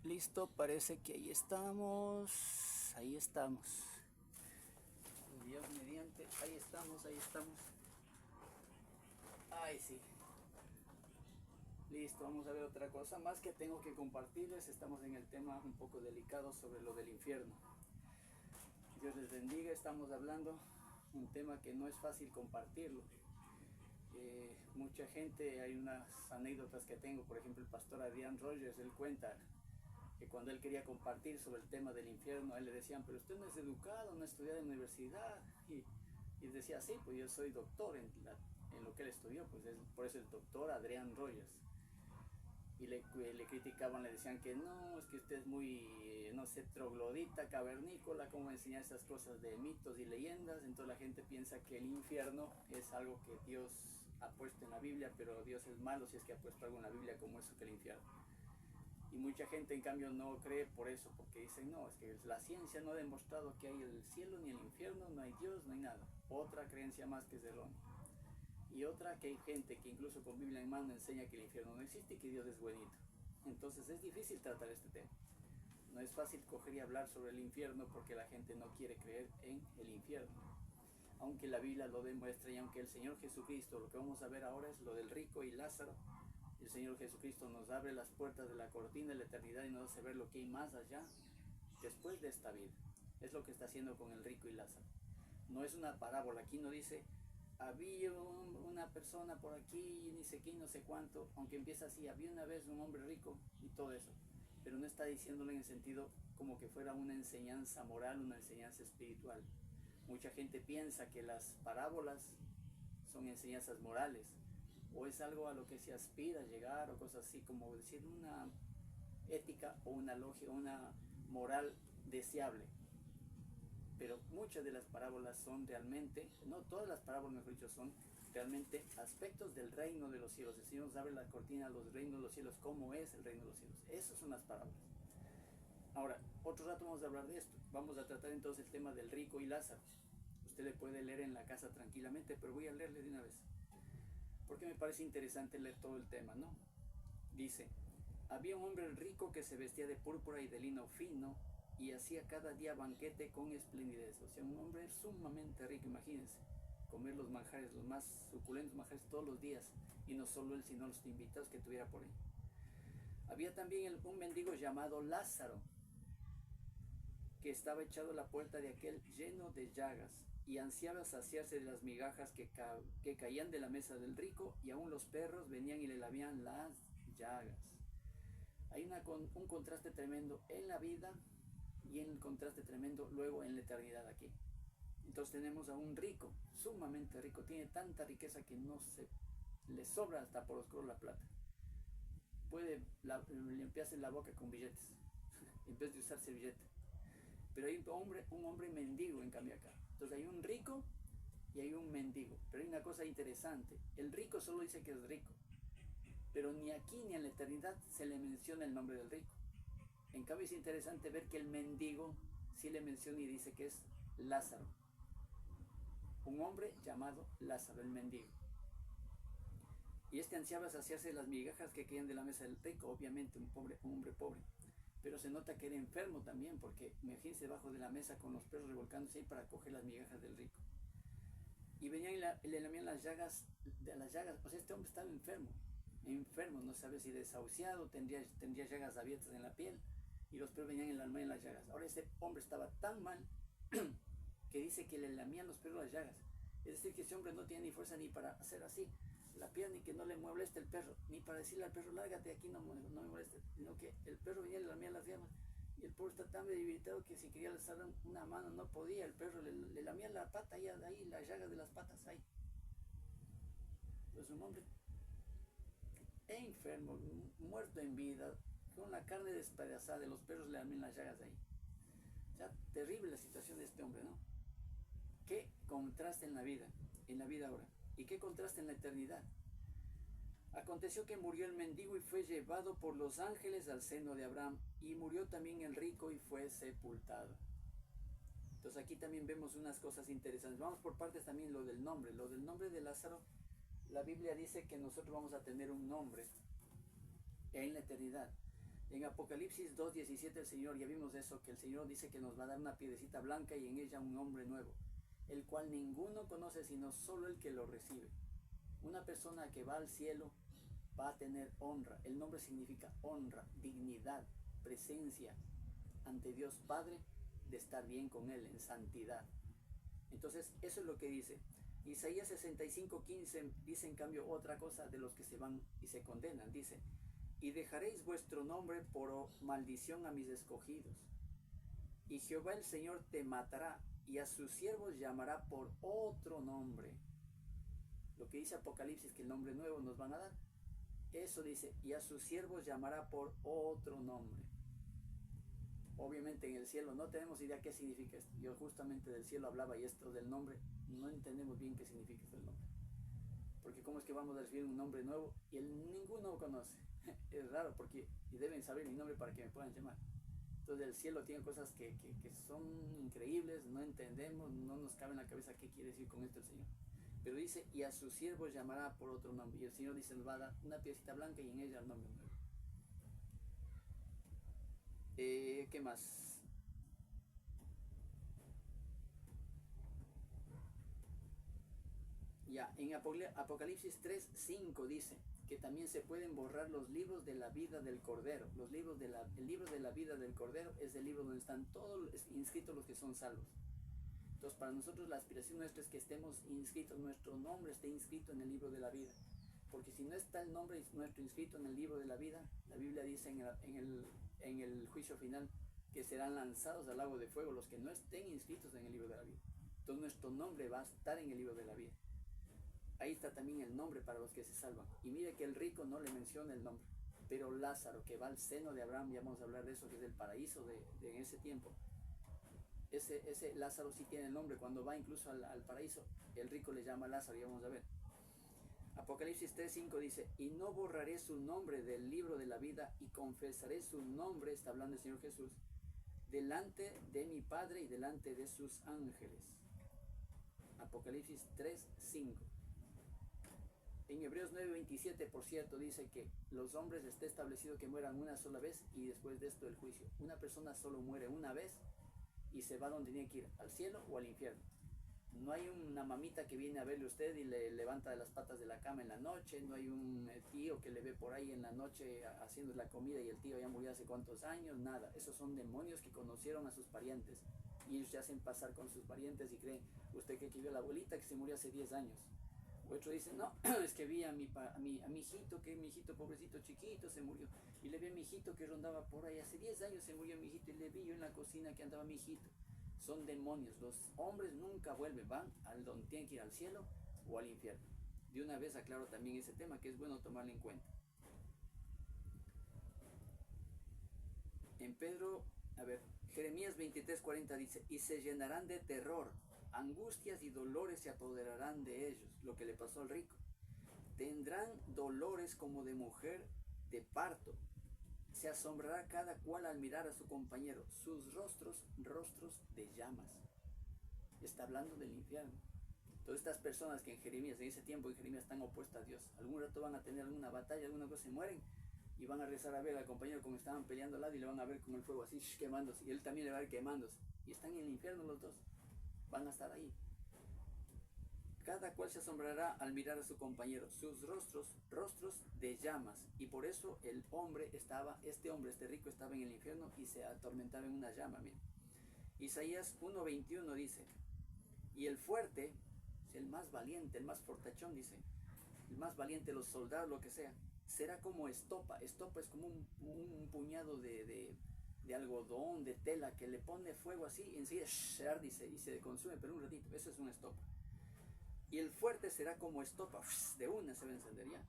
Listo, parece que ahí estamos. Ahí estamos. Dios mediante, ahí estamos, ahí estamos. Ay, sí. Listo, vamos a ver otra cosa más que tengo que compartirles. Estamos en el tema un poco delicado sobre lo del infierno. Dios les bendiga, estamos hablando un tema que no es fácil compartirlo. Mucha gente, hay unas anécdotas que tengo, por ejemplo el pastor Adrián Rogers, él cuenta que cuando él quería compartir sobre el tema del infierno, a él le decían, pero usted no es educado, no ha estudiado en la universidad, y decía, sí, pues yo soy doctor en lo que él estudió, pues por eso el doctor Adrián Rogers. Y le criticaban, le decían que no, es que usted es muy, no sé, troglodita, cavernícola, cómo enseñar esas cosas de mitos y leyendas. Entonces la gente piensa que el infierno es algo que Dios ha puesto en la Biblia, pero Dios es malo si es que ha puesto algo en la Biblia como eso que el infierno. Y mucha gente en cambio no cree por eso, porque dicen, no, es que la ciencia no ha demostrado que hay el cielo ni el infierno, no hay Dios, no hay nada. Otra creencia más que es errónea. Y otra, que hay gente que incluso con Biblia en mano enseña que el infierno no existe y que Dios es buenito. Entonces es difícil tratar este tema. No es fácil coger y hablar sobre el infierno porque la gente no quiere creer en el infierno. Aunque la Biblia lo demuestra y aunque el Señor Jesucristo, lo que vamos a ver ahora es lo del rico y Lázaro. El Señor Jesucristo nos abre las puertas de la cortina de la eternidad y nos hace ver lo que hay más allá después de esta vida. Es lo que está haciendo con el rico y Lázaro. No es una parábola, aquí no dice había una persona por aquí, ni sé qué, no sé cuánto, aunque empieza así, había una vez un hombre rico y todo eso, pero no está diciéndolo en el sentido como que fuera una enseñanza moral, una enseñanza espiritual. Mucha gente piensa que las parábolas son enseñanzas morales, o es algo a lo que se aspira a llegar, o cosas así, como decir una ética o una lógica, una moral deseable. Pero muchas de las parábolas son realmente, no todas las parábolas, mejor dicho, son realmente aspectos del reino de los cielos. El Señor nos abre la cortina a los reinos de los cielos, cómo es el reino de los cielos. Esas son las parábolas. Ahora, otro rato vamos a hablar de esto. Vamos a tratar entonces el tema del rico y Lázaro. Usted le puede leer en la casa tranquilamente, pero voy a leerle de una vez, porque me parece interesante leer todo el tema, ¿no? Dice, había un hombre rico que se vestía de púrpura y de lino fino y hacía cada día banquete con esplendidez. O sea, un hombre sumamente rico, imagínense, comer los manjares, los más suculentos manjares todos los días, y no solo él, sino los invitados que tuviera por ahí. Había también un mendigo llamado Lázaro, que estaba echado a la puerta de aquel lleno de llagas, y ansiaba saciarse de las migajas que caían de la mesa del rico, y aún los perros venían y le lamían las llagas. Hay un contraste tremendo en la vida y en el contraste tremendo luego en la eternidad aquí. Entonces tenemos a un rico, sumamente rico, tiene tanta riqueza que no se le sobra hasta por oscuro la plata. Puede limpiarse la boca con billetes en vez de usar servilleta. Pero hay un hombre mendigo en cambio acá. Entonces hay un rico y hay un mendigo. Pero hay una cosa interesante, el rico solo dice que es rico, pero ni aquí ni en la eternidad se le menciona el nombre del rico. En cambio es interesante ver que el mendigo sí le menciona y dice que es Lázaro. Un hombre llamado Lázaro, el mendigo. Y este ansiaba saciarse de las migajas que caían de la mesa del rico, obviamente un hombre pobre. Pero se nota que era enfermo también, porque imagínense debajo de la mesa con los perros revolcándose ahí para coger las migajas del rico. Y venían y le lamían las llagas, o sea, este hombre estaba enfermo, no sabe si desahuciado, tendría llagas abiertas en la piel, y los perros venían y le lamían las llagas. Ahora este hombre estaba tan mal que dice que le lamían los perros las llagas. Es decir, que ese hombre no tiene ni fuerza ni para hacer así la pierna, ni que no le moleste el perro, ni para decirle al perro, lárgate aquí, no me moleste, sino que el perro venía y le lamía las llagas. Y el pobre está tan debilitado que si quería alzar una mano no podía, el perro le lamía la pata ahí, las llagas de las patas ahí. Pues un hombre enfermo, muerto en vida, con la carne despedazada, de los perros le lamían las llagas ahí. O sea, terrible la situación de este hombre, ¿no? Qué contraste en la vida ahora, y qué contraste en la eternidad. Aconteció que murió el mendigo y fue llevado por los ángeles al seno de Abraham, y murió también el rico y fue sepultado. Entonces aquí también vemos unas cosas interesantes. Vamos por partes también lo del nombre de Lázaro. La Biblia dice que nosotros vamos a tener un nombre en la eternidad. En Apocalipsis 2:17 el Señor, ya vimos eso, que el Señor dice que nos va a dar una piedrecita blanca y en ella un nombre nuevo, el cual ninguno conoce sino solo el que lo recibe. Una persona que va al cielo va a tener honra. El nombre significa honra, dignidad, presencia ante Dios Padre, de estar bien con Él en santidad. Entonces eso es lo que dice. Isaías 65:15 dice en cambio otra cosa de los que se van y se condenan. Dice: y dejaréis vuestro nombre por maldición a mis escogidos. Y Jehová el Señor te matará, y a sus siervos llamará por otro nombre. Lo que dice Apocalipsis, que el nombre nuevo nos van a dar. Eso dice, y a sus siervos llamará por otro nombre. Obviamente en el cielo no tenemos idea qué significa esto. Yo justamente del cielo hablaba, y esto del nombre, no entendemos bien qué significa esto del nombre. Porque cómo es que vamos a recibir un nombre nuevo y ninguno conoce. Es raro, porque y deben saber mi nombre para que me puedan llamar. Entonces el cielo tiene cosas que son increíbles, no entendemos, no nos cabe en la cabeza qué quiere decir con esto el Señor. Pero dice, y a sus siervos llamará por otro nombre. Y el Señor dice, nos va a dar una piecita blanca y en ella el nombre nuevo. ¿Qué más? Ya, en Apocalipsis 3:5 dice que también se pueden borrar los libros de la vida del Cordero. El libro de la vida del Cordero es el libro donde están todos inscritos los que son salvos. Entonces para nosotros la aspiración nuestra es que estemos inscritos, nuestro nombre esté inscrito en el libro de la vida. Porque si no está el nombre nuestro inscrito en el libro de la vida, la Biblia dice en el juicio final que serán lanzados al lago de fuego los que no estén inscritos en el libro de la vida. Entonces nuestro nombre va a estar en el libro de la vida. Ahí está también el nombre para los que se salvan. Y mire que el rico no le menciona el nombre. Pero Lázaro, que va al seno de Abraham, ya vamos a hablar de eso, que es el paraíso de ese tiempo. Ese Lázaro sí tiene el nombre. Cuando va incluso al paraíso, el rico le llama Lázaro, ya vamos a ver. Apocalipsis 3:5 dice, y no borraré su nombre del libro de la vida y confesaré su nombre, está hablando el Señor Jesús, delante de mi Padre y delante de sus ángeles. Apocalipsis 3:5. En Hebreos 9:27, por cierto, dice que los hombres está establecido que mueran una sola vez y después de esto el juicio. Una persona solo muere una vez y se va donde tiene que ir, al cielo o al infierno. No hay una mamita que viene a verle a usted y le levanta de las patas de la cama en la noche. No hay un tío que le ve por ahí en la noche haciendo la comida y el tío ya murió hace cuántos años. Nada, esos son demonios que conocieron a sus parientes y ellos se hacen pasar con sus parientes y creen, usted que vio a la abuelita que se murió hace 10 años. Otro dice, no, es que vi a mi hijito, que mi hijito pobrecito chiquito se murió. Y le vi a mi hijito que rondaba por ahí, hace 10 años se murió mi hijito y le vi yo en la cocina que andaba mi hijito. Son demonios, los hombres nunca vuelven, van al donde tienen que ir, al cielo o al infierno. De una vez aclaro también ese tema, que es bueno tomarlo en cuenta. En Pedro, Jeremías 23:40 dice, y se llenarán de terror, angustias y dolores se apoderarán de ellos, lo que le pasó al rico. Tendrán dolores como de mujer de parto. Se asombrará cada cual al mirar a su compañero, sus rostros de llamas. Está hablando del infierno. Todas estas personas que en ese tiempo en Jeremías están opuestas a Dios, algún rato van a tener alguna batalla, alguna cosa, se mueren y van a regresar a ver al compañero como estaban peleando al lado y le van a ver con el fuego así quemándose, y él también le va a ver quemándose, y están en el infierno los dos, van a estar ahí. Cada cual se asombrará al mirar a su compañero, sus rostros de llamas. Y por eso este rico estaba en el infierno y se atormentaba en una llama. Mira. Isaías 1:21 dice, y el fuerte, el más valiente, el más fortachón, dice, el más valiente, los soldados, lo que sea, será como estopa. Estopa es como un puñado de algodón, de tela, que le pone fuego así y enseguida se arde y se consume, pero un ratito. Eso es una estopa. Y el fuerte será como estopa, de una se va a encender ya.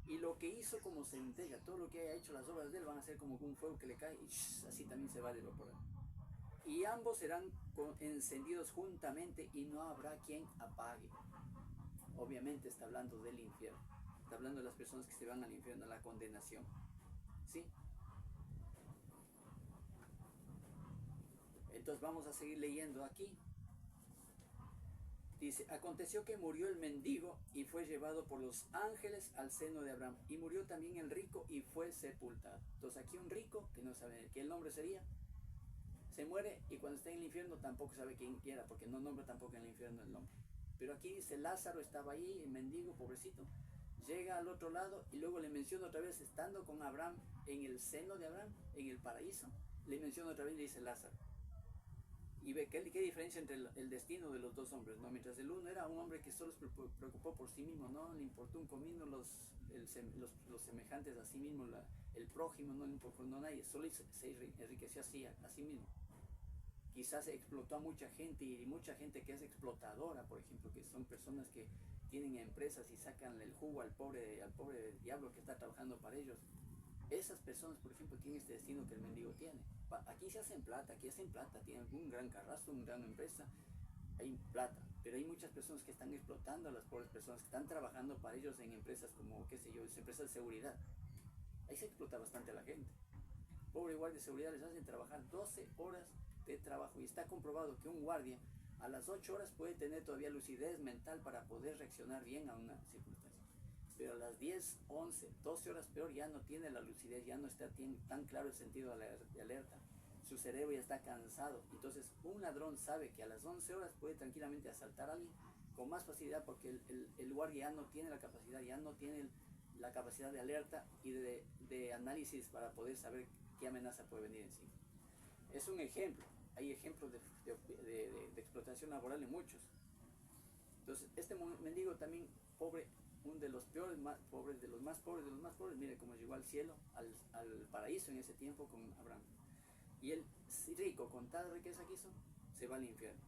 Y lo que hizo como centella, todo lo que haya hecho, las obras de él van a ser como un fuego que le cae y así también se va a evaporar. Y ambos serán encendidos juntamente y no habrá quien apague. Obviamente está hablando del infierno, está hablando de las personas que se van al infierno, a la condenación. ¿Sí? Entonces vamos a seguir leyendo aquí. Dice, aconteció que murió el mendigo y fue llevado por los ángeles al seno de Abraham. Y murió también el rico y fue sepultado. Entonces aquí un rico, que no sabe qué el nombre sería, se muere y cuando está en el infierno tampoco sabe quién era, porque no nombra tampoco en el infierno el nombre. Pero aquí dice, Lázaro estaba ahí, el mendigo, pobrecito, llega al otro lado y luego le menciona otra vez, estando con Abraham en el seno de Abraham, en el paraíso, le menciona otra vez y le dice Lázaro. Y ve qué diferencia entre el destino de los dos hombres, ¿no? Mientras el uno era un hombre que solo se preocupó por sí mismo, no le importó un comino los semejantes a sí mismo, el prójimo, no le importó a nadie, solo se enriqueció a sí mismo. Quizás explotó a mucha gente y mucha gente que es explotadora, por ejemplo, que son personas que tienen empresas y sacan el jugo al pobre diablo que está trabajando para ellos. Esas personas, por ejemplo, tienen este destino que el mendigo tiene. Aquí se hacen plata, tienen un gran carrasco, una gran empresa, hay plata, pero hay muchas personas que están explotando a las pobres personas, que están trabajando para ellos en empresas como, qué sé yo, empresas de seguridad. Ahí se explota bastante a la gente. Pobre guardia de seguridad les hacen trabajar 12 horas de trabajo y está comprobado que un guardia a las 8 horas puede tener todavía lucidez mental para poder reaccionar bien a una circunstancia. Pero a las 10, 11, 12 horas peor ya no tiene la lucidez, ya no está tan claro el sentido de alerta. Su cerebro ya está cansado. Entonces un ladrón sabe que a las 11 horas puede tranquilamente asaltar a alguien con más facilidad porque el guardia ya no tiene la capacidad, la capacidad de alerta y de análisis para poder saber qué amenaza puede venir encima. Es un ejemplo. Hay ejemplos de explotación laboral en muchos. Entonces este mendigo también pobre, uno de los peores, más pobres, de los más pobres, mire cómo llegó al cielo, al paraíso en ese tiempo con Abraham. Y el rico, con tal riqueza que hizo, se va al infierno.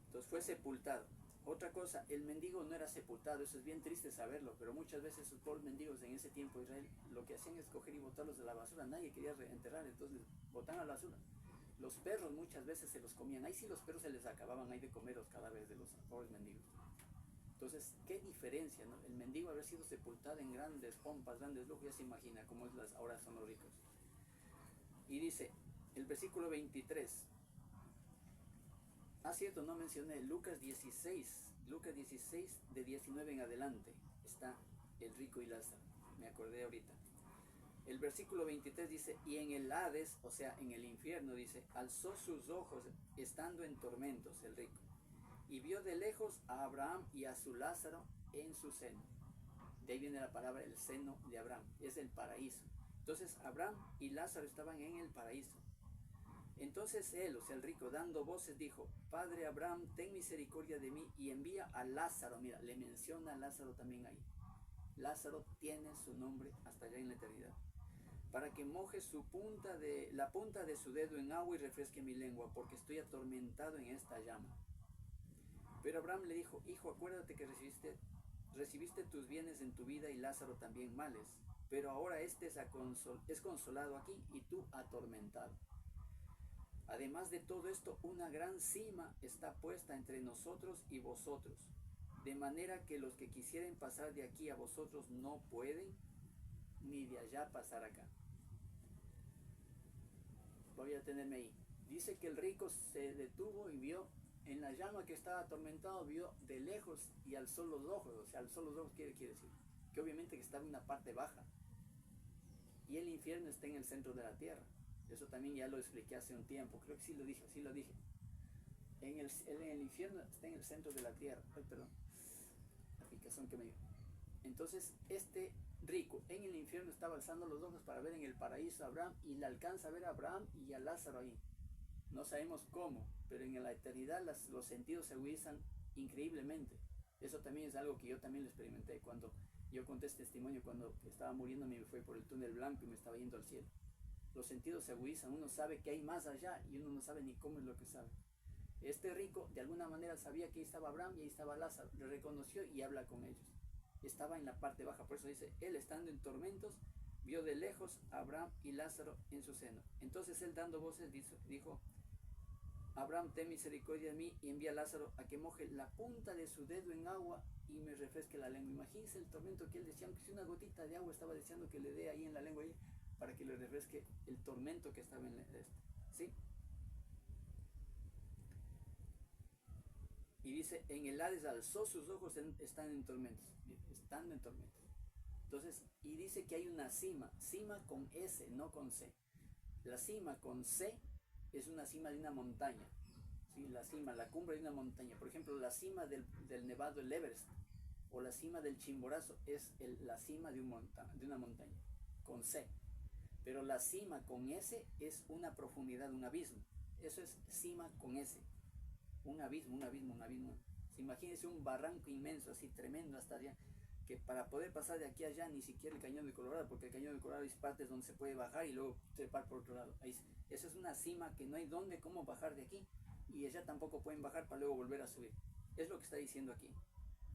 Entonces fue sepultado. Otra cosa, el mendigo no era sepultado, eso es bien triste saberlo, pero muchas veces esos pobres mendigos en ese tiempo de Israel lo que hacían es coger y botarlos de la basura, nadie quería enterrar, entonces botaban a la basura. Los perros muchas veces se los comían, ahí sí los perros se les acababan ahí de comerlos cada vez de los pobres mendigos. Entonces, qué diferencia, ¿no? El mendigo haber sido sepultado en grandes pompas, grandes lujos, ya se imagina cómo ahora son los ricos. Y dice, el versículo 23, cierto, no mencioné, Lucas 16, de 19 en adelante, está el rico y Lázaro, me acordé ahorita. El versículo 23 dice, y en el Hades, o sea, en el infierno, dice, alzó sus ojos estando en tormentos el rico, y vio de lejos a Abraham y a su Lázaro en su seno. De ahí viene la palabra el seno de Abraham, es el paraíso. Entonces Abraham y Lázaro estaban en el paraíso. Entonces él, o sea el rico, dando voces dijo, Padre Abraham, ten misericordia de mí y envía a Lázaro. Mira, le menciona a Lázaro también ahí. Lázaro tiene su nombre hasta allá en la eternidad. Para que moje la punta de su dedo en agua y refresque mi lengua, porque estoy atormentado en esta llama. Pero Abraham le dijo, hijo, acuérdate que recibiste tus bienes en tu vida y Lázaro también males, pero ahora este es consolado aquí y tú atormentado. Además de todo esto, una gran sima está puesta entre nosotros y vosotros, de manera que los que quisieren pasar de aquí a vosotros no pueden, ni de allá pasar acá. Voy a tenerme ahí. Dice que el rico se detuvo y vio en la llama que estaba atormentado, vio de lejos y alzó los ojos. O sea, alzó los ojos quiere decir que obviamente que estaba en una parte baja. Y el infierno está en el centro de la tierra. Eso también ya lo expliqué hace un tiempo. Creo que sí lo dije. En el infierno está en el centro de la tierra. Ay, perdón. La picazón que me dio. Entonces, este rico en el infierno estaba alzando los ojos para ver en el paraíso a Abraham y le alcanza a ver a Abraham y a Lázaro ahí. No sabemos cómo, pero en la eternidad los sentidos se agudizan increíblemente. Eso también es algo que yo también lo experimenté cuando yo conté este testimonio, cuando estaba muriendo me fui por el túnel blanco y me estaba yendo al cielo. Los sentidos se agudizan, uno sabe que hay más allá y uno no sabe ni cómo es lo que sabe. Este rico de alguna manera sabía que ahí estaba Abraham y ahí estaba Lázaro, lo reconoció y habla con ellos. Estaba en la parte baja, por eso dice, él estando en tormentos, vio de lejos a Abraham y Lázaro en su seno. Entonces él dando voces dijo, Abraham, ten misericordia de mí y envía a Lázaro a que moje la punta de su dedo en agua y me refresque la lengua. Imagínense el tormento que él decía, aunque si una gotita de agua estaba deseando que le dé ahí en la lengua ahí, para que le refresque el tormento que estaba en ¿sí? Y dice, en el Hades alzó sus ojos, están en tormentos. Estando en tormentos. Entonces, y dice que hay una cima con S, no con C. La cima con C es una cima de una montaña. ¿Sí? La cima, la cumbre de una montaña. Por ejemplo, la cima del Nevado, el Everest, o la cima del Chimborazo es la cima de una montaña, con C. Pero la cima con S es una profundidad, un abismo. Eso es cima con S. Un abismo, un abismo, un abismo. Imagínense un barranco inmenso, así tremendo hasta allá, que para poder pasar de aquí a allá ni siquiera el Cañón de Colorado, porque el Cañón de Colorado es partes donde se puede bajar y luego trepar por otro lado. Eso es una cima que no hay dónde, cómo bajar de aquí, y allá tampoco pueden bajar para luego volver a subir. Es lo que está diciendo aquí.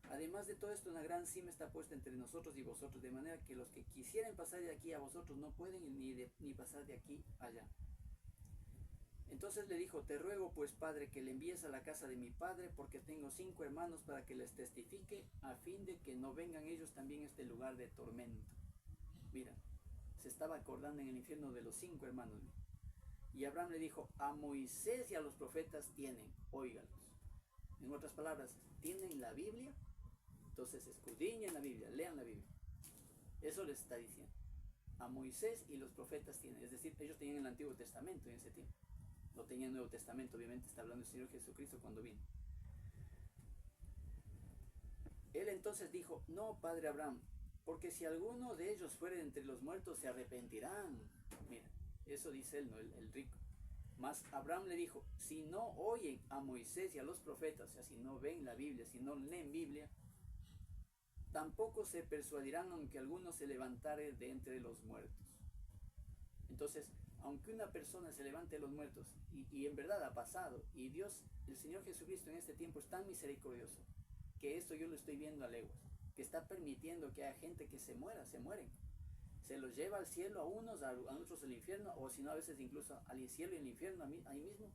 Además de todo esto, una gran cima está puesta entre nosotros y vosotros, de manera que los que quisieran pasar de aquí a vosotros no pueden ni pasar de aquí allá. Entonces le dijo, te ruego pues, padre, que le envíes a la casa de mi padre, porque tengo 5 hermanos para que les testifique, a fin de que no vengan ellos también a este lugar de tormento. Mira, se estaba acordando en el infierno de los 5 hermanos. Y Abraham le dijo, a Moisés y a los profetas tienen, óigalos. En otras palabras, ¿tienen la Biblia? Entonces escudriñen la Biblia, lean la Biblia. Eso les está diciendo. A Moisés y los profetas tienen, es decir, ellos tenían el Antiguo Testamento en ese tiempo. No tenía el Nuevo Testamento, obviamente está hablando el Señor Jesucristo cuando vino. Él entonces dijo, no, padre Abraham, porque si alguno de ellos fuere entre los muertos se arrepentirán. Mira, eso dice él, ¿no? El rico. Mas Abraham le dijo, si no oyen a Moisés y a los profetas, o sea, si no ven la Biblia, si no leen Biblia, tampoco se persuadirán aunque alguno se levantare de entre los muertos. Entonces, aunque una persona se levante de los muertos, y en verdad ha pasado, y Dios, el Señor Jesucristo en este tiempo es tan misericordioso, que esto yo lo estoy viendo a leguas, que está permitiendo que haya gente que se mueren. Se los lleva al cielo a unos, a otros al infierno, o si no a veces incluso al cielo y al infierno ahí mismo,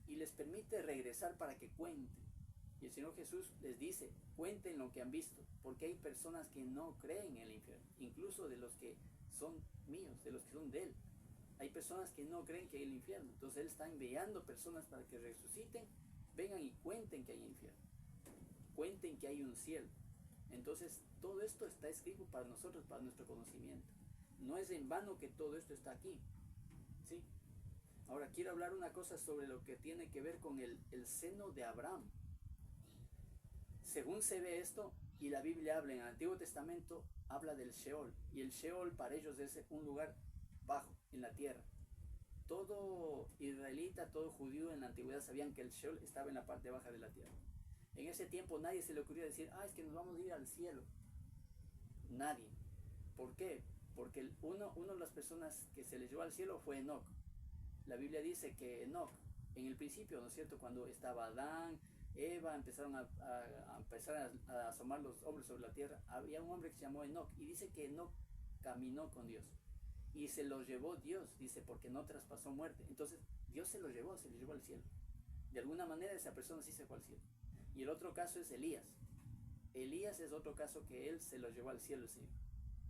y les permite regresar para que cuenten. Y el Señor Jesús les dice, cuenten lo que han visto, porque hay personas que no creen en el infierno, incluso de los que son míos, de los que son de Él. Hay personas que no creen que hay el infierno, entonces Él está enviando personas para que resuciten, vengan y cuenten que hay infierno, cuenten que hay un cielo. Entonces todo esto está escrito para nosotros, para nuestro conocimiento. No es en vano que todo esto está aquí, ¿sí? Ahora quiero hablar una cosa sobre lo que tiene que ver con el seno de Abraham. Según se ve esto, y la Biblia habla en el Antiguo Testamento, habla del Sheol, y el Sheol para ellos es un lugar bajo, en la tierra. Todo israelita, todo judío en la antigüedad sabían que el Sheol estaba en la parte baja de la tierra. En ese tiempo nadie se le ocurrió decir, es que nos vamos a ir al cielo. Nadie. ¿Por qué? Porque una de las personas que se les llevó al cielo fue Enoc. La Biblia dice que Enoc, en el principio, ¿no es cierto?, cuando estaba Adán, Eva, empezaron a asomar los hombres sobre la tierra, había un hombre que se llamó Enoc, y dice que Enoc caminó con Dios, y se lo llevó Dios, dice, porque no traspasó muerte. Entonces Dios se lo llevó al cielo. De alguna manera esa persona sí se fue al cielo. Y el otro caso es Elías. Elías es otro caso que él se lo llevó al cielo, el Señor.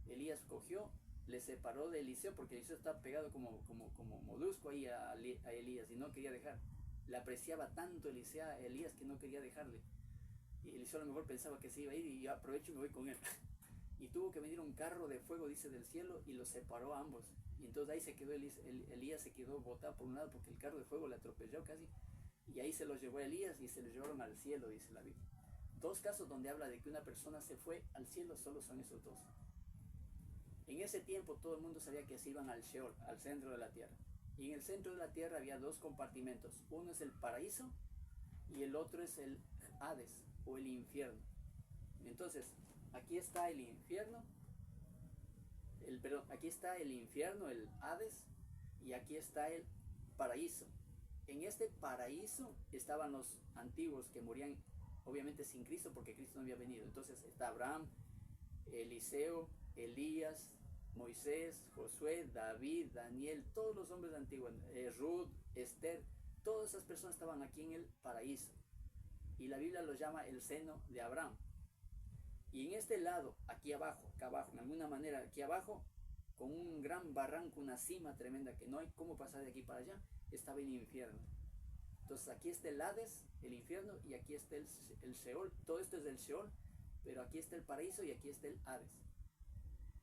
Elías cogió, le separó de Eliseo, porque Eliseo estaba pegado como molusco ahí a Elías, y no quería dejar. Le apreciaba tanto Elías que no quería dejarle. Y Eliseo a lo mejor pensaba que se iba a ir, y yo aprovecho y me voy con él. Y tuvo que venir un carro de fuego, dice, del cielo, y los separó a ambos. Y entonces ahí se quedó Elías se quedó botado por un lado porque el carro de fuego le atropelló casi. Y ahí se los llevó a Elías y se los llevaron al cielo, dice la Biblia. 2 casos donde habla de que una persona se fue al cielo, solo son esos 2. En ese tiempo todo el mundo sabía que se iban al Sheol, al centro de la tierra. Y en el centro de la tierra había 2 compartimentos. Uno es el paraíso y el otro es el Hades o el infierno. Entonces, aquí está el infierno, aquí está el infierno, el Hades, y aquí está el paraíso. En este paraíso estaban los antiguos que morían obviamente sin Cristo, porque Cristo no había venido. Entonces está Abraham, Eliseo, Elías, Moisés, Josué, David, Daniel, todos los hombres antiguos, Ruth, Esther, todas esas personas estaban aquí en el paraíso. Y la Biblia los llama el seno de Abraham. Y en este lado, aquí abajo, acá abajo, en alguna manera aquí abajo, con un gran barranco, una cima tremenda que no hay cómo pasar de aquí para allá, estaba el infierno. Entonces aquí está el Hades, el infierno, y aquí está el Sheol. Todo esto es del Sheol, pero aquí está el paraíso y aquí está el Hades.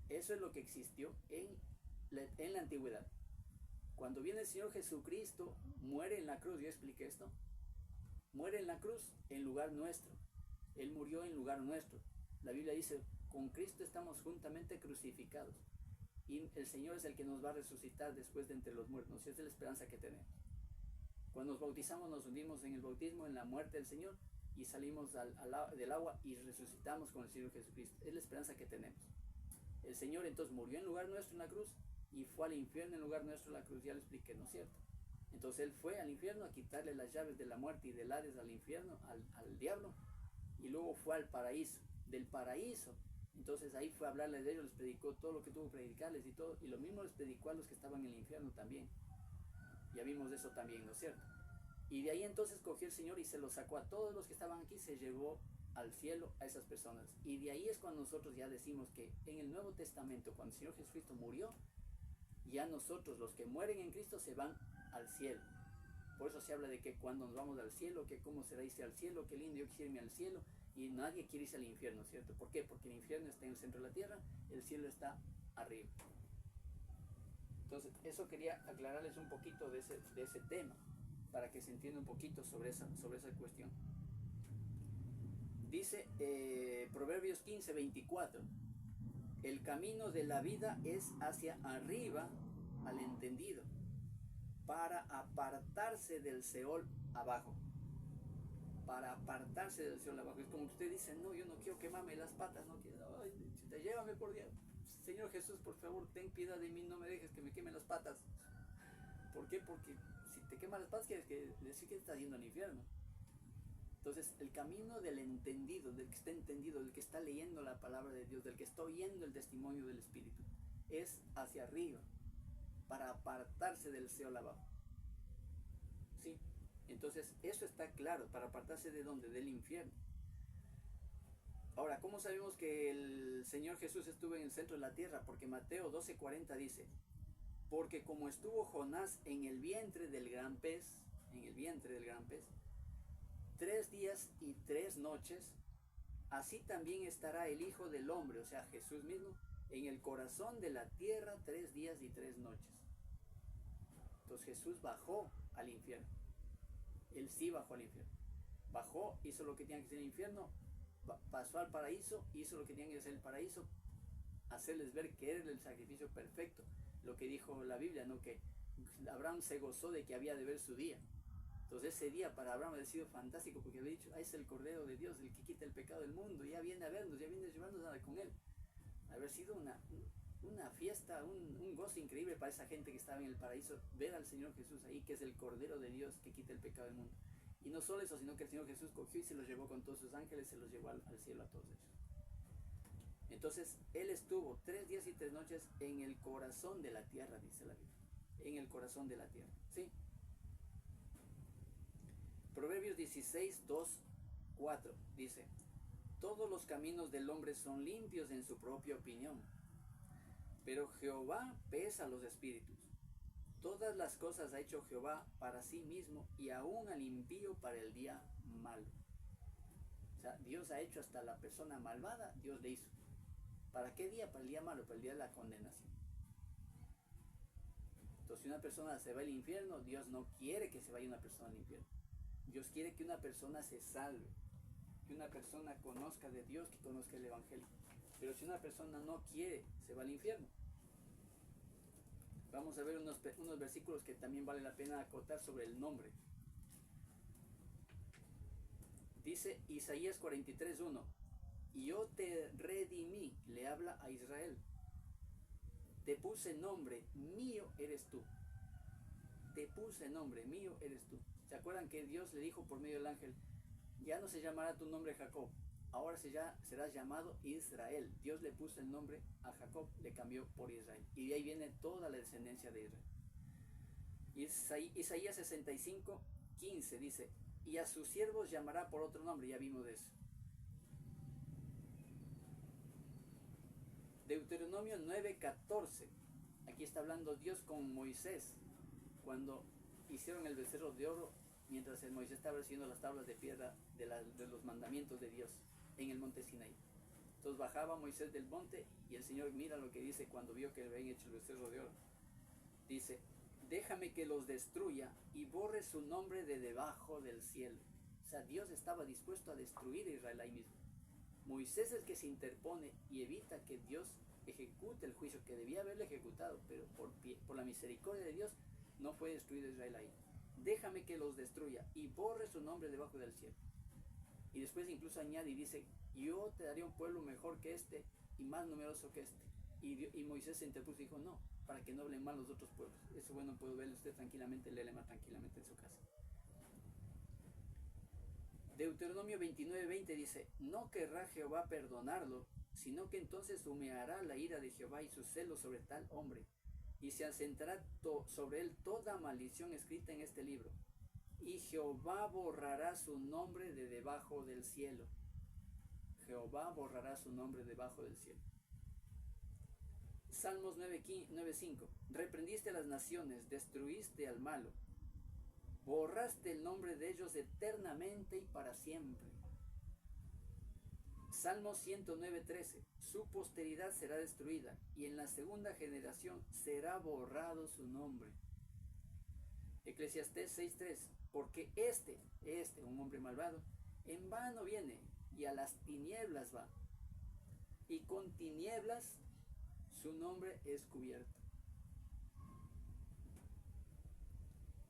Eso es lo que existió en la antigüedad. Cuando viene el Señor Jesucristo, muere en la cruz, yo expliqué esto, muere en la cruz en lugar nuestro. Él murió en lugar nuestro. La Biblia dice, con Cristo estamos juntamente crucificados. Y el Señor es el que nos va a resucitar después de entre los muertos. Esa es la esperanza que tenemos. Cuando nos bautizamos, nos hundimos en el bautismo, en la muerte del Señor, y salimos del agua y resucitamos con el Señor Jesucristo. Es la esperanza que tenemos. El Señor entonces murió en lugar nuestro en la cruz y fue al infierno en lugar nuestro en la cruz. Ya lo expliqué, ¿no es cierto? Entonces Él fue al infierno a quitarle las llaves de la muerte y del Hades al infierno, al diablo, y luego fue al paraíso. Del paraíso, entonces ahí fue a hablarles de ellos, les predicó todo lo que tuvo que predicarles y todo, y lo mismo les predicó a los que estaban en el infierno también. Ya vimos eso también, ¿no es cierto? Y de ahí entonces cogió el Señor y se los sacó a todos los que estaban aquí, se llevó al cielo a esas personas. Y de ahí es cuando nosotros ya decimos que en el Nuevo Testamento, cuando el Señor Jesucristo murió, ya nosotros, los que mueren en Cristo, se van al cielo. Por eso se habla de que cuando nos vamos al cielo, que cómo será irse al cielo, qué lindo, yo quisiera irme al cielo, y nadie quiere irse al infierno, ¿cierto? ¿Por qué? Porque el infierno está en el centro de la tierra, el cielo está arriba. Entonces, eso quería aclararles un poquito de ese tema, para que se entienda un poquito sobre esa cuestión. Dice Proverbios 15:24, el camino de la vida es hacia arriba al entendido, para apartarse del Seol abajo. Para apartarse del Seol abajo. Es como que usted dice, no, yo no quiero quemarme las patas, no quiero, ay, llévame por Dios. Señor Jesús, por favor, ten piedad de mí, no me dejes que me queme las patas. ¿Por qué? Porque si te queman las patas, quiere decir que estás yendo al infierno. Entonces, el camino del entendido, del que está entendido, del que está leyendo la palabra de Dios, del que está oyendo el testimonio del Espíritu, es hacia arriba, para apartarse del Seol abajo. ¿Sí? Entonces, eso está claro, para apartarse de ¿dónde? Del infierno. Ahora, ¿cómo sabemos que el Señor Jesús estuvo en el centro de la tierra? Porque Mateo 12:40 dice, porque como estuvo Jonás en el vientre del gran pez, 3 días y 3 noches, así también estará el Hijo del Hombre, o sea, Jesús mismo, en el corazón de la tierra 3 días y 3 noches. Entonces Jesús bajó al infierno. Él sí bajó al infierno. Bajó, hizo lo que tenía que hacer en el infierno, pasó al paraíso, hizo lo que tenía que hacer en el paraíso, hacerles ver que era el sacrificio perfecto. Lo que dijo la Biblia, ¿no? Que Abraham se gozó de que había de ver su día. Entonces ese día para Abraham había sido fantástico, porque había dicho, ahí es el Cordero de Dios, el que quita el pecado del mundo, ya viene a vernos, ya viene a llevarnos con él. Haber sido una fiesta, un gozo increíble para esa gente que estaba en el paraíso, ver al Señor Jesús ahí, que es el Cordero de Dios que quita el pecado del mundo. Y no solo eso, sino que el Señor Jesús cogió y se los llevó con todos sus ángeles, se los llevó al cielo a todos ellos. Entonces, Él estuvo 3 días y 3 noches en el corazón de la tierra, dice la Biblia. En el corazón de la tierra, ¿sí? Proverbios 16:2-4 dice, todos los caminos del hombre son limpios en su propia opinión, pero Jehová pesa los espíritus. Todas las cosas ha hecho Jehová para sí mismo, y aún al impío para el día malo. O sea, Dios ha hecho hasta la persona malvada, Dios le hizo. ¿Para qué día? Para el día malo, para el día de la condenación. Entonces, si una persona se va al infierno, Dios no quiere que se vaya una persona al infierno. Dios quiere que una persona se salve, que una persona conozca de Dios, que conozca el Evangelio. Pero si una persona no quiere, se va al infierno. Vamos a ver unos versículos que también vale la pena acotar sobre el nombre. Dice Isaías 43:1, y yo te redimí, le habla a Israel. Te puse nombre, mío eres tú. Te puse nombre, mío eres tú. ¿Se acuerdan que Dios le dijo por medio del ángel, ya no se llamará tu nombre Jacob, ahora serás llamado Israel? Dios le puso el nombre a Jacob, le cambió por Israel. Y de ahí viene toda la descendencia de Israel. Isaías 65:15 dice, y a sus siervos llamará por otro nombre, ya vimos de eso. Deuteronomio 9:14, aquí está hablando Dios con Moisés, cuando hicieron el becerro de oro mientras el Moisés estaba recibiendo las tablas de piedra de los mandamientos de Dios en el monte Sinaí. Entonces bajaba Moisés del monte y el Señor mira lo que dice cuando vio que le habían hecho el becerro de oro. Dice, déjame que los destruya y borre su nombre de debajo del cielo. O sea, Dios estaba dispuesto a destruir a Israel ahí mismo. Moisés es el que se interpone y evita que Dios ejecute el juicio que debía haberle ejecutado, pero por la misericordia de Dios no fue destruido Israel ahí. Déjame que los destruya y borre su nombre debajo del cielo. Y después incluso añade y dice, yo te daré un pueblo mejor que este y más numeroso que este. Y Moisés se interpuso y dijo, no, para que no hablen mal los otros pueblos. Eso bueno, puede verlo usted tranquilamente, léele más tranquilamente en su casa. Deuteronomio 29:20 dice, no querrá Jehová perdonarlo, sino que entonces humeará la ira de Jehová y su celo sobre tal hombre, y se asentará sobre él toda maldición escrita en este libro. Y Jehová borrará su nombre de debajo del cielo. Jehová borrará su nombre debajo del cielo. Salmos 9:5. Reprendiste a las naciones, destruiste al malo. Borraste el nombre de ellos eternamente y para siempre. Salmo 109:13. Su posteridad será destruida y en la segunda generación será borrado su nombre. Eclesiastés 6:3. Porque un hombre malvado, en vano viene y a las tinieblas va. Y con tinieblas su nombre es cubierto.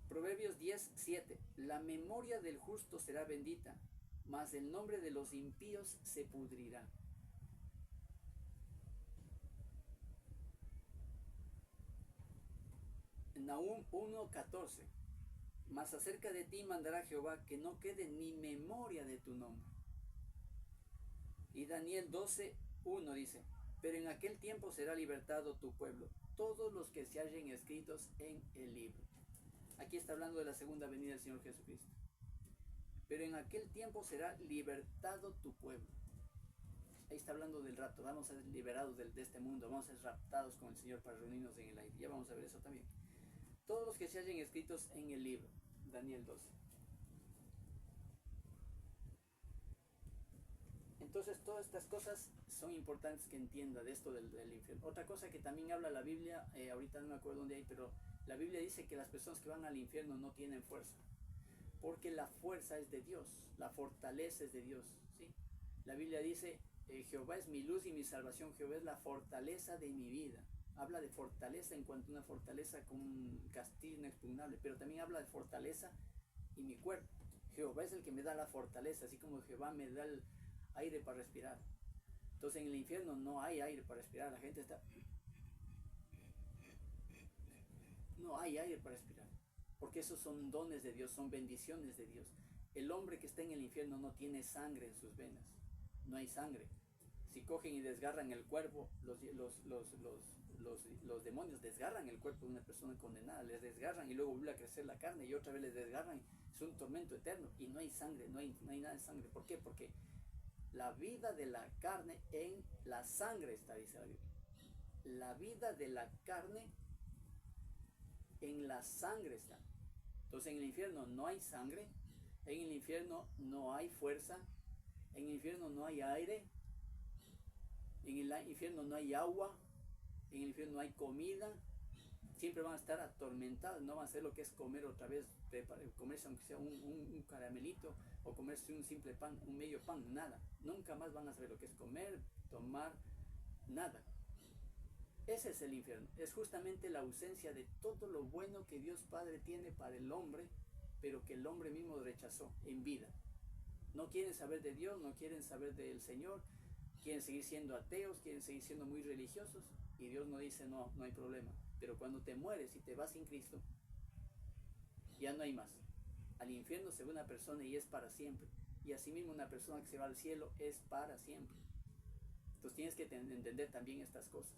Proverbios 10:7. La memoria del justo será bendita, mas el nombre de los impíos se pudrirá. Nahum 1:14. Mas acerca de ti mandará Jehová que no quede ni memoria de tu nombre. Y Daniel 12:1 dice, pero en aquel tiempo será libertado tu pueblo, todos los que se hallen escritos en el libro. Aquí está hablando de la segunda venida del Señor Jesucristo. Pero en aquel tiempo será libertado tu pueblo. Ahí está hablando del rapto. Vamos a ser liberados de este mundo. Vamos a ser raptados con el Señor para reunirnos en el aire. Ya vamos a ver eso también. Todos los que se hallen escritos en el libro. Daniel 12. Entonces todas estas cosas son importantes que entienda de esto del infierno. Otra cosa que también habla la Biblia, ahorita no me acuerdo dónde hay, pero la Biblia dice que las personas que van al infierno no tienen fuerza, porque la fuerza es de Dios, la fortaleza es de Dios, ¿sí? La Biblia dice, Jehová es mi luz y mi salvación, Jehová es la fortaleza de mi vida. Habla de fortaleza en cuanto a una fortaleza con un castillo inexpugnable, pero también habla de fortaleza y mi cuerpo. Jehová es el que me da la fortaleza, así como Jehová me da el aire para respirar. Entonces en el infierno no hay aire para respirar, la gente está... No hay aire para respirar, porque esos son dones de Dios, son bendiciones de Dios. El hombre que está en el infierno no tiene sangre en sus venas, no hay sangre. Si cogen y desgarran el cuerpo, los demonios desgarran el cuerpo de una persona condenada, les desgarran y luego vuelve a crecer la carne y otra vez les desgarran, es un tormento eterno y no hay sangre, no hay nada de sangre. ¿Por qué? Porque la vida de la carne en la sangre está, dice la Biblia. La vida de la carne en la sangre está. Entonces en el infierno no hay sangre, en el infierno no hay fuerza, en el infierno no hay aire, en el infierno no hay agua, en el infierno no hay comida. Siempre van a estar atormentados, no van a hacer lo que es comer otra vez, comerse aunque sea un caramelito o comerse un simple pan, un medio pan, nada. Nunca más van a saber lo que es comer, tomar, nada. Ese es el infierno, es justamente la ausencia de todo lo bueno que Dios Padre tiene para el hombre, pero que el hombre mismo rechazó en vida. No quieren saber de Dios, no quieren saber del Señor, quieren seguir siendo ateos, quieren seguir siendo muy religiosos, y Dios no dice no hay problema. Pero cuando te mueres y te vas sin Cristo, ya no hay más. Al infierno se va una persona y es para siempre, y asimismo una persona que se va al cielo es para siempre. Entonces tienes que entender también estas cosas.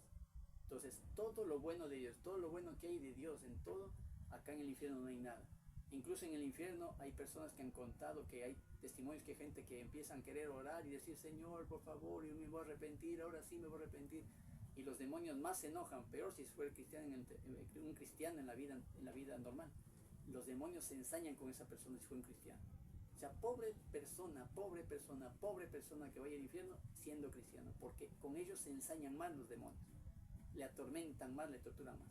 Entonces todo lo bueno de Dios, todo lo bueno que hay de Dios en todo, acá en el infierno no hay nada. Incluso en el infierno hay personas que han contado, que hay testimonios que hay gente que empiezan a querer orar y decir, Señor, por favor, yo me voy a arrepentir, ahora sí me voy a arrepentir. Y los demonios más se enojan, peor si fue un cristiano en la vida normal. los demonios se ensañan con esa persona si fue un cristiano. O sea, pobre persona que vaya al infierno siendo cristiano, porque con ellos se ensañan más los demonios, le atormentan más, le torturan más.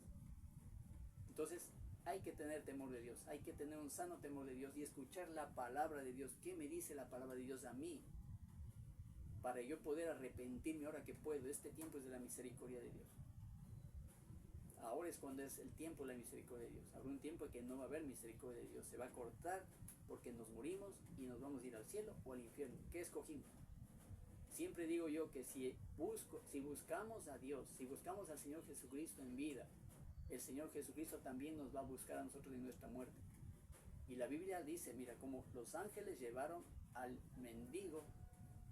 Entonces hay que tener temor de Dios, hay que tener un sano temor de Dios y escuchar la palabra de Dios. ¿Qué me dice la palabra de Dios a mí? Para yo poder arrepentirme ahora que puedo. Este tiempo es de la misericordia de Dios. Ahora es cuando es el tiempo de la misericordia de Dios. Habrá un tiempo en que no va a haber misericordia de Dios. Se va a cortar porque nos morimos y nos vamos a ir al cielo o al infierno. ¿Qué escogimos? Siempre digo yo que si buscamos a Dios, si buscamos al Señor Jesucristo en vida, el Señor Jesucristo también nos va a buscar a nosotros en nuestra muerte. Y la Biblia dice, mira, como los ángeles llevaron al mendigo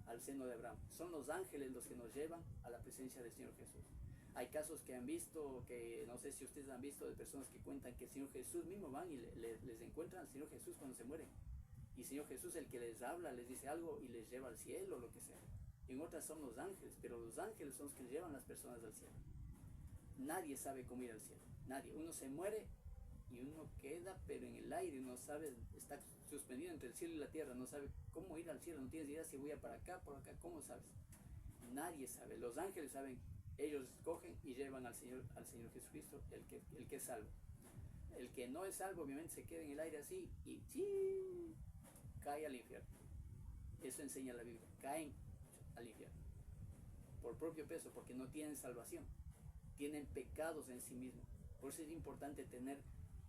al seno de Abraham. Son los ángeles los que nos llevan a la presencia del Señor Jesús. Hay casos que han visto, que no sé si ustedes han visto, de personas que cuentan que el Señor Jesús mismo van y les encuentran al Señor Jesús cuando se mueren. Y el Señor Jesús el que les habla, les dice algo y les lleva al cielo o lo que sea. En otras son los ángeles, pero los ángeles son los que llevan a las personas al cielo. Nadie sabe cómo ir al cielo, nadie. Uno se muere y uno queda, pero en el aire, no sabe, está suspendido entre el cielo y la tierra, no sabe cómo ir al cielo, no tienes idea si voy a para acá, por acá, ¿cómo sabes? Nadie sabe, los ángeles saben, ellos escogen y llevan al Señor Jesucristo, el que es salvo. El que no es salvo, obviamente, se queda en el aire así y ¡sí! Cae al infierno. Eso enseña la Biblia, caen al infierno por propio peso, porque no tienen salvación, tienen pecados en sí mismos. Por eso es importante tener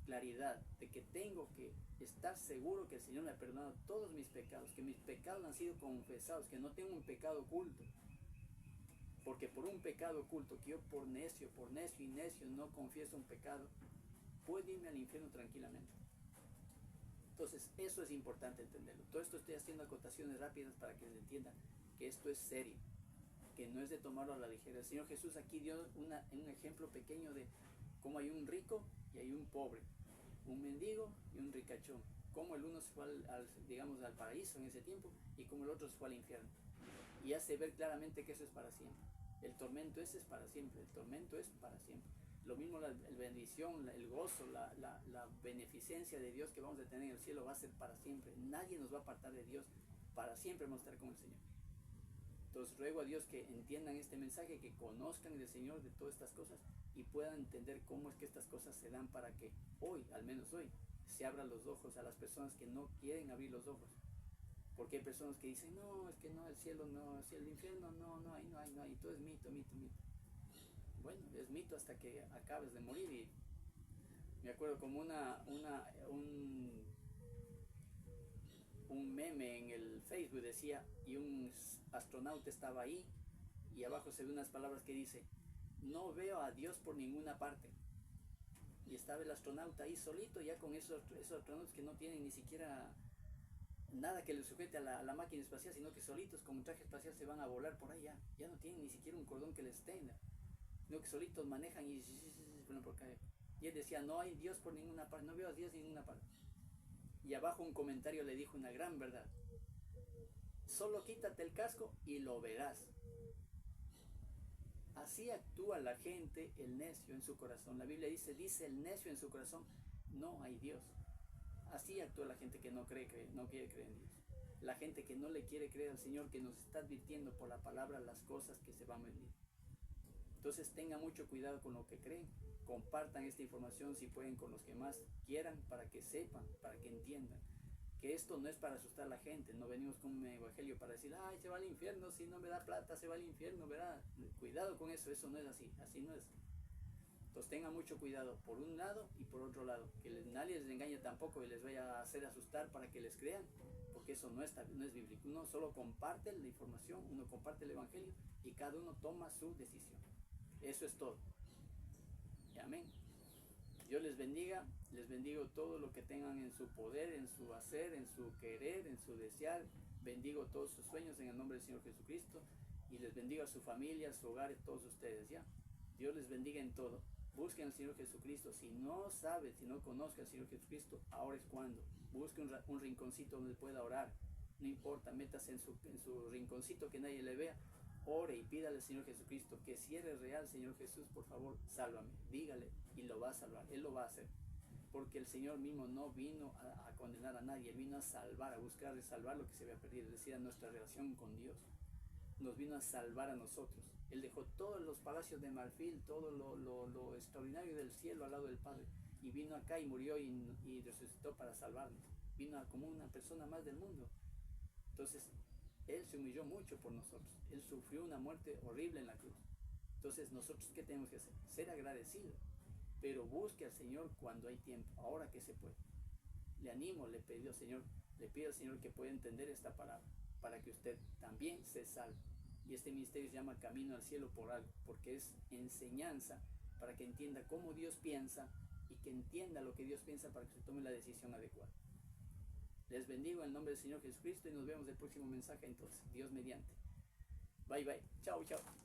claridad de que tengo que estar seguro que el Señor me ha perdonado todos mis pecados, que mis pecados han sido confesados, que no tengo un pecado oculto. Porque por un pecado oculto, que yo por necio no confieso un pecado, puedo irme al infierno tranquilamente. Entonces eso es importante entenderlo. Todo esto estoy haciendo acotaciones rápidas para que se entienda que esto es serio, que no es de tomarlo a la ligera. El Señor Jesús aquí dio un ejemplo pequeño de cómo hay un rico y hay un pobre, un mendigo y un ricachón. Cómo el uno se fue al paraíso en ese tiempo y cómo el otro se fue al infierno. Y hace ver claramente que eso es para siempre. El tormento ese es para siempre, el tormento es para siempre. Lo mismo la bendición, el gozo, la beneficencia de Dios que vamos a tener en el cielo va a ser para siempre. Nadie nos va a apartar de Dios, para siempre vamos a estar con el Señor. Entonces ruego a Dios que entiendan este mensaje, que conozcan del Señor de todas estas cosas y puedan entender cómo es que estas cosas se dan para que hoy, al menos hoy, se abran los ojos a las personas que no quieren abrir los ojos. Porque hay personas que dicen, no, es que no, el cielo no, si el infierno no hay, todo es mito. Bueno, es mito hasta que acabes de morir. Y me acuerdo como un meme en el Facebook decía, y un astronauta estaba ahí y abajo se ve unas palabras que dice, no veo a Dios por ninguna parte. Y estaba el astronauta ahí solito, ya con esos astronautas que no tienen ni siquiera nada que les sujete a la máquina espacial, sino que solitos con un traje espacial se van a volar por allá. Ya no tienen ni siquiera un cordón que les tenga, sino que solitos manejan y bueno, por acá. Y él decía, no hay Dios por ninguna parte, no veo a Dios en ninguna parte. Y abajo un comentario le dijo una gran verdad: solo quítate el casco y lo verás. Así actúa la gente, el necio en su corazón. La Biblia dice el necio en su corazón, no hay Dios. Así actúa la gente que no quiere creer en Dios. La gente que no le quiere creer al Señor, que nos está advirtiendo por la palabra las cosas que se van a venir. Entonces tengan mucho cuidado con lo que creen. Compartan esta información si pueden con los que más quieran, para que sepan, para que entiendan que esto no es para asustar a la gente. No venimos con un evangelio para decir, ay, se va al infierno, si no me da plata se va al infierno, ¿verdad? Cuidado con eso, eso no es así, así no es. Entonces tengan mucho cuidado por un lado y por otro lado, que nadie les engañe tampoco y les vaya a hacer asustar para que les crean, porque eso no es bíblico. Uno solo comparte la información, uno comparte el evangelio y cada uno toma su decisión. Eso es todo. Y amén. Dios les bendiga, les bendigo todo lo que tengan en su poder, en su hacer, en su querer, en su desear. Bendigo todos sus sueños en el nombre del Señor Jesucristo y les bendigo a su familia, a su hogar, a todos ustedes, ¿ya? Dios les bendiga en todo. Busquen al Señor Jesucristo. Si no sabe, si no conoce al Señor Jesucristo, ahora es cuando. Busque un rinconcito donde pueda orar. No importa, métase en su rinconcito que nadie le vea. Ore y pídale al Señor Jesucristo que si eres real, Señor Jesús, por favor, sálvame. Dígale y lo va a salvar. Él lo va a hacer. porque el Señor mismo no vino a condenar a nadie, Él vino a salvar, a buscar salvar lo que se había perdido, es decir, a nuestra relación con Dios. Nos vino a salvar a nosotros. Él dejó todos los palacios de marfil, todo lo extraordinario del cielo al lado del Padre, y vino acá y murió y resucitó para salvarnos. Vino como una persona más del mundo. Entonces, Él se humilló mucho por nosotros. Él sufrió una muerte horrible en la cruz. Entonces, ¿nosotros qué tenemos que hacer? Ser agradecidos. Pero busque al Señor cuando hay tiempo, ahora que se puede. Le animo, le pido al Señor que pueda entender esta palabra, para que usted también se salve. Y este ministerio se llama Camino al Cielo por algo, porque es enseñanza para que entienda cómo Dios piensa y que entienda lo que Dios piensa para que se tome la decisión adecuada. Les bendigo en el nombre del Señor Jesucristo y nos vemos en el próximo mensaje entonces, Dios mediante. Bye bye, chao, chao.